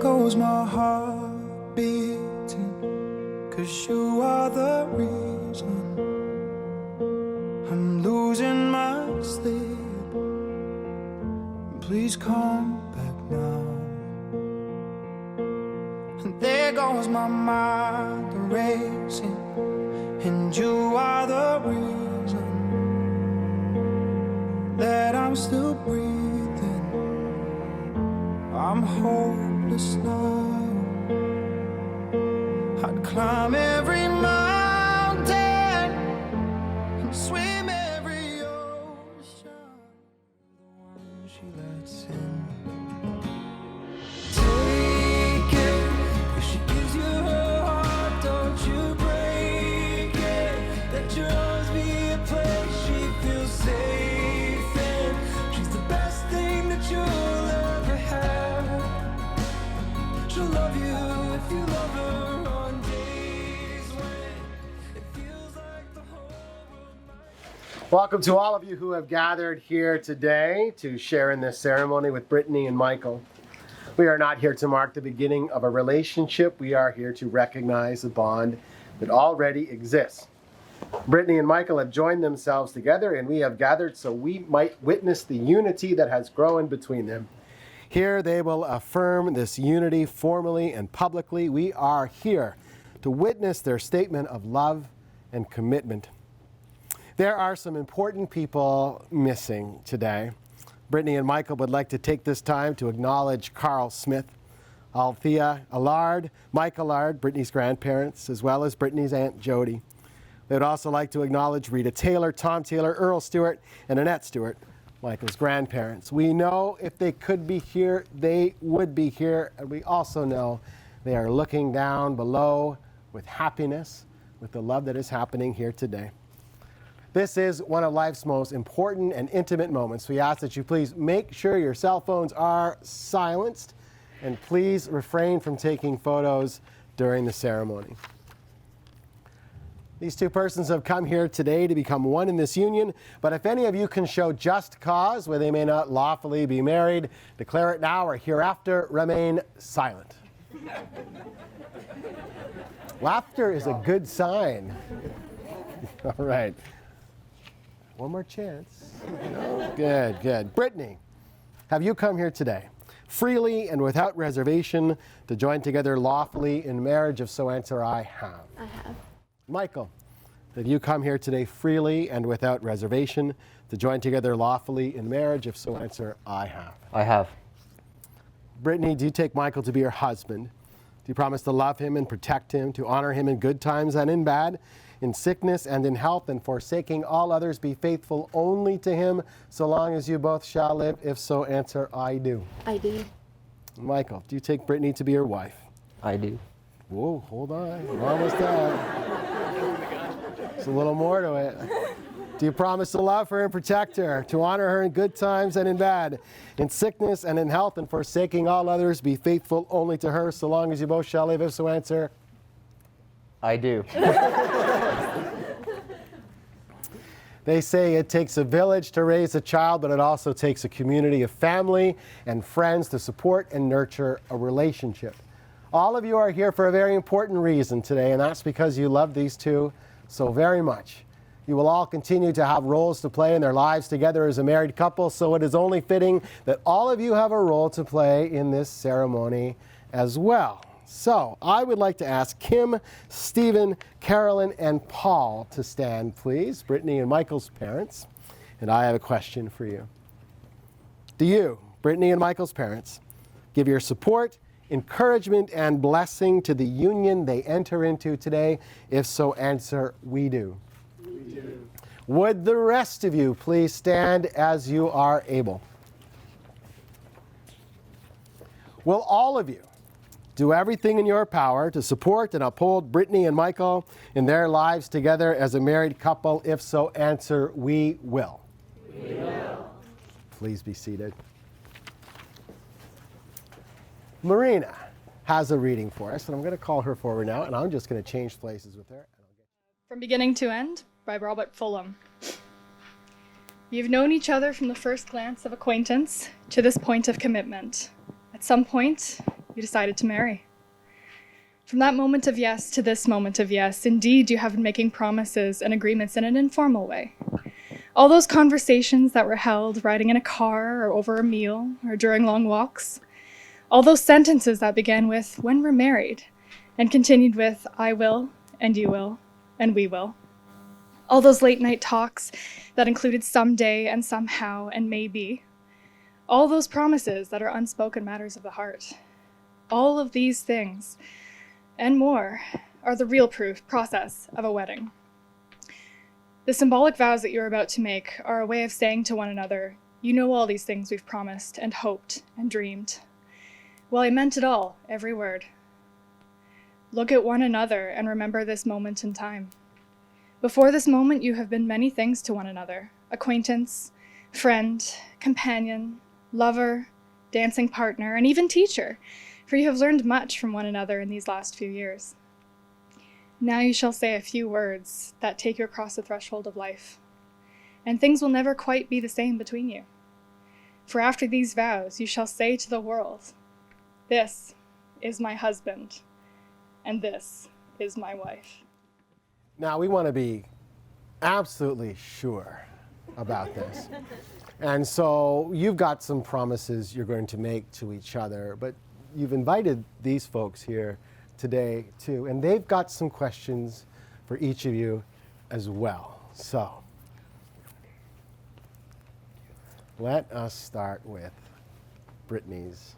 goes my heart beating, 'cause you are the reason I'm losing my sleep. Please come back now. And there goes my mind racing, and you are the reason that I'm still breathing. I'm hopeless now. I'd climb every mountain and swim every ocean. The one she lets in. Take it, if she gives you her heart, don't you break it. Let your arms be a place she feels safe in. She's the best thing that you'll ever have. She'll love you if you love her. Welcome to all of you who have gathered here today to share in this ceremony with Brittany and Michael. We are not here to mark the beginning of a relationship. We are here to recognize a bond that already exists. Brittany and Michael have joined themselves together, and we have gathered so we might witness the unity that has grown between them. Here they will affirm this unity formally and publicly. We are here to witness their statement of love and commitment. There are some important people missing today. Brittany and Michael would like to take this time to acknowledge Carl Smith, Althea Allard, Mike Allard, Brittany's grandparents, as well as Brittany's Aunt Jody. They would also like to acknowledge Rita Taylor, Tom Taylor, Earl Stewart, and Annette Stewart, Michael's grandparents. We know if they could be here, they would be here, and we also know they are looking down below with happiness, with the love that is happening here today. This is one of life's most important and intimate moments. We ask that you please make sure your cell phones are silenced, and please refrain from taking photos during the ceremony. These two persons have come here today to become one in this union, but if any of you can show just cause where they may not lawfully be married, declare it now or hereafter remain silent. Laughter is a good sign. All right. One more chance. Good, good. Brittany, have you come here today freely and without reservation to join together lawfully in marriage? If so, answer, I have. I have. Michael, have you come here today freely and without reservation to join together lawfully in marriage? If so, answer, I have. I have. Brittany, do you take Michael to be your husband? Do you promise to love him and protect him, to honor him in good times and in bad, in sickness and in health, and forsaking all others, be faithful only to him, so long as you both shall live? If so, answer, I do. I do. Michael, do you take Brittany to be your wife? I do. Whoa, hold on. We're almost done. There's a little more to it. Do you promise to love her and protect her, to honor her in good times and in bad, in sickness and in health, and forsaking all others, be faithful only to her, so long as you both shall live? If so, answer, I do. They say it takes a village to raise a child, but it also takes a community of family and friends to support and nurture a relationship. All of you are here for a very important reason today, and that's because you love these two so very much. You will all continue to have roles to play in their lives together as a married couple, so it is only fitting that all of you have a role to play in this ceremony as well. So I would like to ask Kim, Stephen, Carolyn, and Paul to stand, please. Brittany and Michael's parents. And I have a question for you. Do you, Brittany and Michael's parents, give your support, encouragement, and blessing to the union they enter into today? If so, answer, we do. We do. Would the rest of you please stand as you are able? Will all of you do everything in your power to support and uphold Brittany and Michael in their lives together as a married couple? If so, answer, we will. We will. Please be seated. Marina has a reading for us, and I'm going to call her forward now, and I'm just going to change places with her. From Beginning to End by Robert Fulham. You've known each other from the first glance of acquaintance to this point of commitment. At some point, you decided to marry. From that moment of yes to this moment of yes, indeed, you have been making promises and agreements in an informal way. All those conversations that were held riding in a car or over a meal or during long walks. All those sentences that began with, when we're married, and continued with, I will, and you will, and we will. All those late night talks that included someday and somehow and maybe. All those promises that are unspoken matters of the heart. All of these things and more are the real process of a wedding. The symbolic vows that you're about to make are a way of saying to one another, you know all these things we've promised and hoped and dreamed. Well, I meant it all, every word. Look at one another and remember this moment in time. Before this moment, you have been many things to one another: acquaintance, friend, companion, lover, dancing partner, and even teacher, for you have learned much from one another in these last few years. Now you shall say a few words that take you across the threshold of life, and things will never quite be the same between you. For after these vows, you shall say to the world, this is my husband, and this is my wife. Now, we want to be absolutely sure about this. And so you've got some promises you're going to make to each other, but you've invited these folks here today too, and they've got some questions for each of you as well. So let us start with Brittany's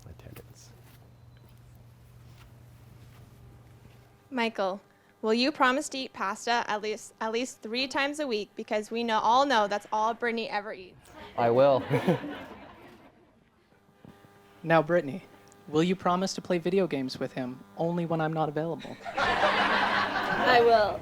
attendance. Michael, will you promise to eat pasta at least 3 times a week, because we all know that's all Brittany ever eats? I will. Now, Brittany, will you promise to play video games with him only when I'm not available? I will.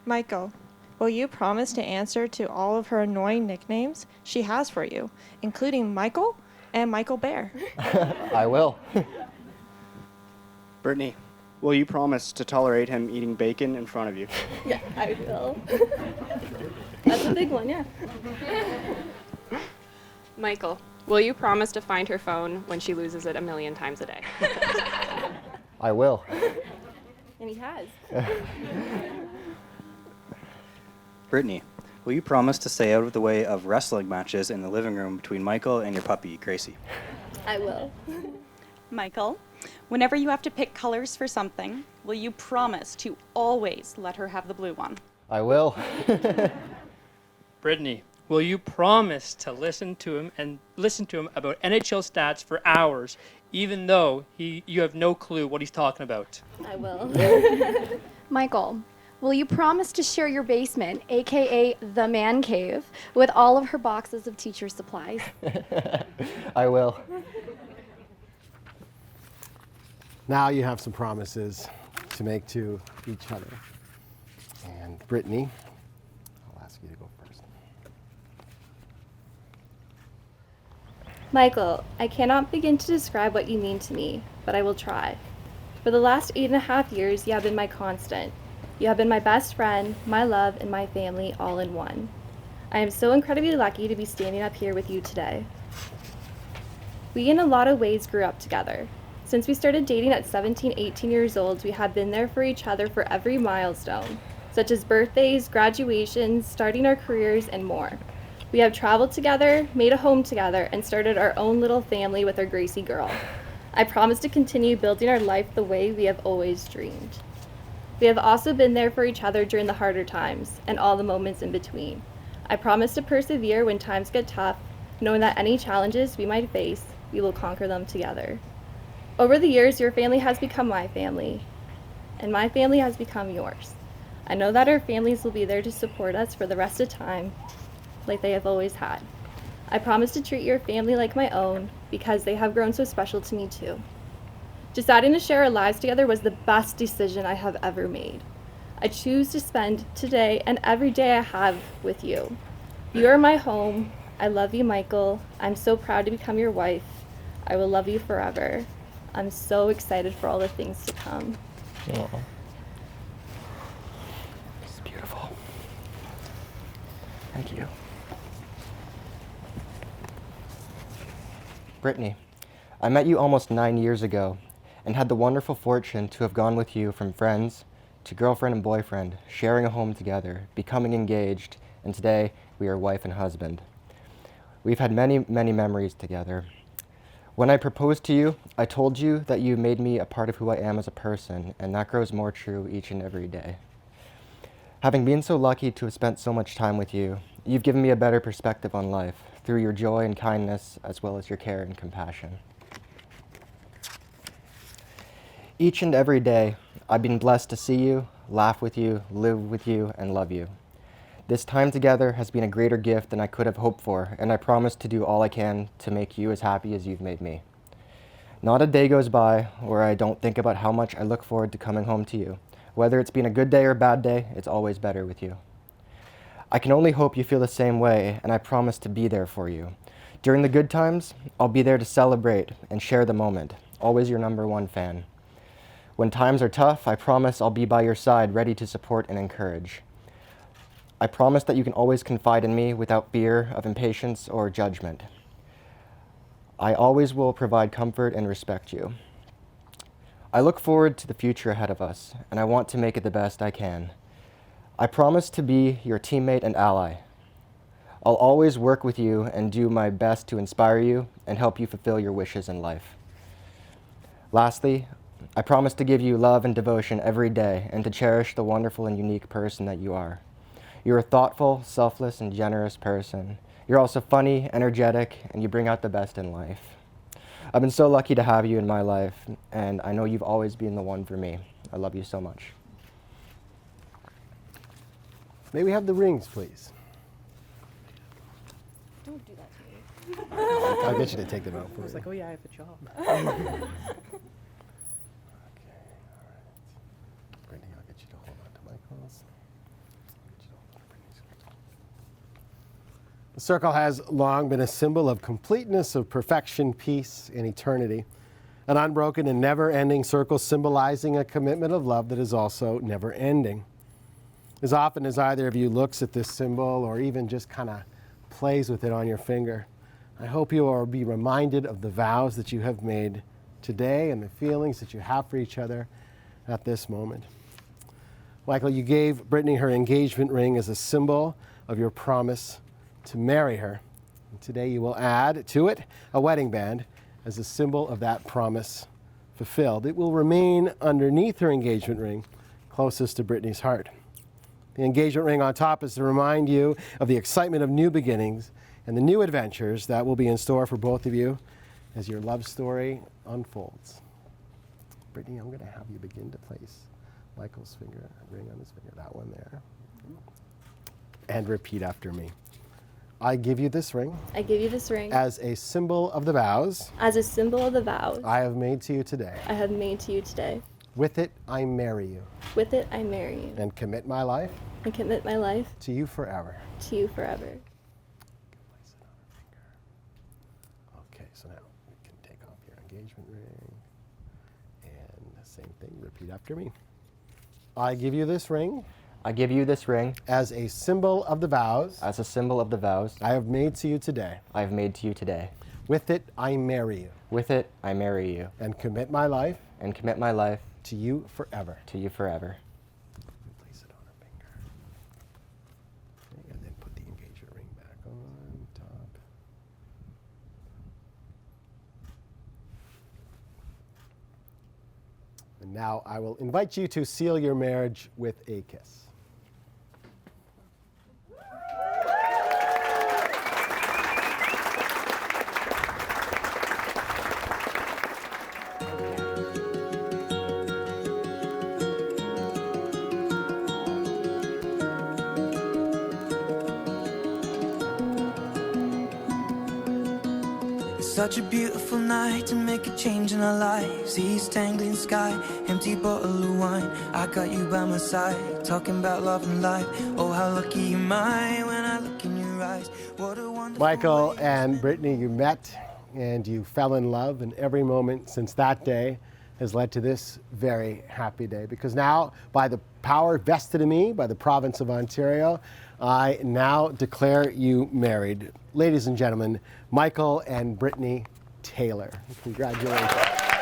Michael, will you promise to answer to all of her annoying nicknames she has for you, including Michael and Michael Bear? I will. Brittany, will you promise to tolerate him eating bacon in front of you? Yeah, I will. That's a big one, yeah. Michael, will you promise to find her phone when she loses it 1,000,000 times a day? I will. And he has. Brittany, will you promise to stay out of the way of wrestling matches in the living room between Michael and your puppy, Gracie? I will. Michael, whenever you have to pick colors for something, will you promise to always let her have the blue one? I will. Brittany, will you promise to listen to him about NHL stats for hours, even though you have no clue what he's talking about? I will. Michael, will you promise to share your basement, aka the man cave, with all of her boxes of teacher supplies? I will. Now you have some promises to make to each other. And Brittany, I'll ask you to go first. Michael, I cannot begin to describe what you mean to me, but I will try. For the last 8.5 years, you have been my constant. You have been my best friend, my love, and my family all in one. I am so incredibly lucky to be standing up here with you today. We in a lot of ways grew up together. Since we started dating at 17, 18 years old, we have been there for each other for every milestone, such as birthdays, graduations, starting our careers, and more. We have traveled together, made a home together, and started our own little family with our Gracie girl. I promise to continue building our life the way we have always dreamed. We have also been there for each other during the harder times and all the moments in between. I promise to persevere when times get tough, knowing that any challenges we might face, we will conquer them together. Over the years, your family has become my family, and my family has become yours. I know that our families will be there to support us for the rest of time, like they have always had. I promise to treat your family like my own, because they have grown so special to me too. Deciding to share our lives together was the best decision I have ever made. I choose to spend today and every day I have with you. You are my home. I love you, Michael. I'm so proud to become your wife. I will love you forever. I'm so excited for all the things to come. Aww. It's beautiful. Thank you. Brittany, I met you almost 9 years ago and had the wonderful fortune to have gone with you from friends to girlfriend and boyfriend, sharing a home together, becoming engaged, and today we are wife and husband. We've had many, many memories together. When I proposed to you, I told you that you made me a part of who I am as a person, and that grows more true each and every day. Having been so lucky to have spent so much time with you, you've given me a better perspective on life through your joy and kindness, as well as your care and compassion. Each and every day, I've been blessed to see you, laugh with you, live with you, and love you. This time together has been a greater gift than I could have hoped for, and I promise to do all I can to make you as happy as you've made me. Not a day goes by where I don't think about how much I look forward to coming home to you. Whether it's been a good day or a bad day, it's always better with you. I can only hope you feel the same way, and I promise to be there for you. During the good times, I'll be there to celebrate and share the moment. Always your #1 fan. When times are tough, I promise I'll be by your side, ready to support and encourage. I promise that you can always confide in me without fear of impatience or judgment. I always will provide comfort and respect you. I look forward to the future ahead of us, and I want to make it the best I can. I promise to be your teammate and ally. I'll always work with you and do my best to inspire you and help you fulfill your wishes in life. Lastly, I promise to give you love and devotion every day and to cherish the wonderful and unique person that you are. You're a thoughtful, selfless, and generous person. You're also funny, energetic, and you bring out the best in life. I've been so lucky to have you in my life, and I know you've always been the one for me. I love you so much. May we have the rings, please? Don't do that to me. I'll get you to take them out for I was me. like, oh yeah, I have a job. Brittany, I'll get you to hold on to Michael's. The circle has long been a symbol of completeness, of perfection, peace, and eternity. An unbroken and never-ending circle symbolizing a commitment of love that is also never-ending. As often as either of you looks at this symbol or even just kind of plays with it on your finger, I hope you will be reminded of the vows that you have made today and the feelings that you have for each other at this moment. Michael, you gave Brittany her engagement ring as a symbol of your promise to marry her. And today you will add to it a wedding band as a symbol of that promise fulfilled. It will remain underneath her engagement ring, closest to Brittany's heart. The engagement ring on top is to remind you of the excitement of new beginnings and the new adventures that will be in store for both of you as your love story unfolds. Brittany, I'm going to have you begin to place Michael's ring on his finger, that one there, and repeat after me. I give you this ring. I give you this ring. As a symbol of the vows. As a symbol of the vows. I have made to you today. I have made to you today. With it, I marry you. With it, I marry you. And commit my life. And commit my life. To you forever. To you forever. Okay, so now we can take off your engagement ring. And the same thing, repeat after me. I give you this ring. I give you this ring as a symbol of the vows. As a symbol of the vows I have made to you today. I have made to you today. With it, I marry you. With it, I marry you. And commit my life. And commit my life. To you forever. To you forever. Place it on her finger. Okay, and then put the engagement ring back on top. And now I will invite you to seal your marriage with a kiss. Such a beautiful night to make a change in our lives. East tangling sky, empty bottle of wine. I got you by my side, talking about love and life. Oh, how lucky am I when I look in your eyes. What a wonderful Michael and Brittany, you met and you fell in love, and every moment since that day has led to this very happy day. Because now, by the power vested in me by the province of Ontario, I now declare you married. Ladies and gentlemen, Michael and Brittany Taylor. Congratulations.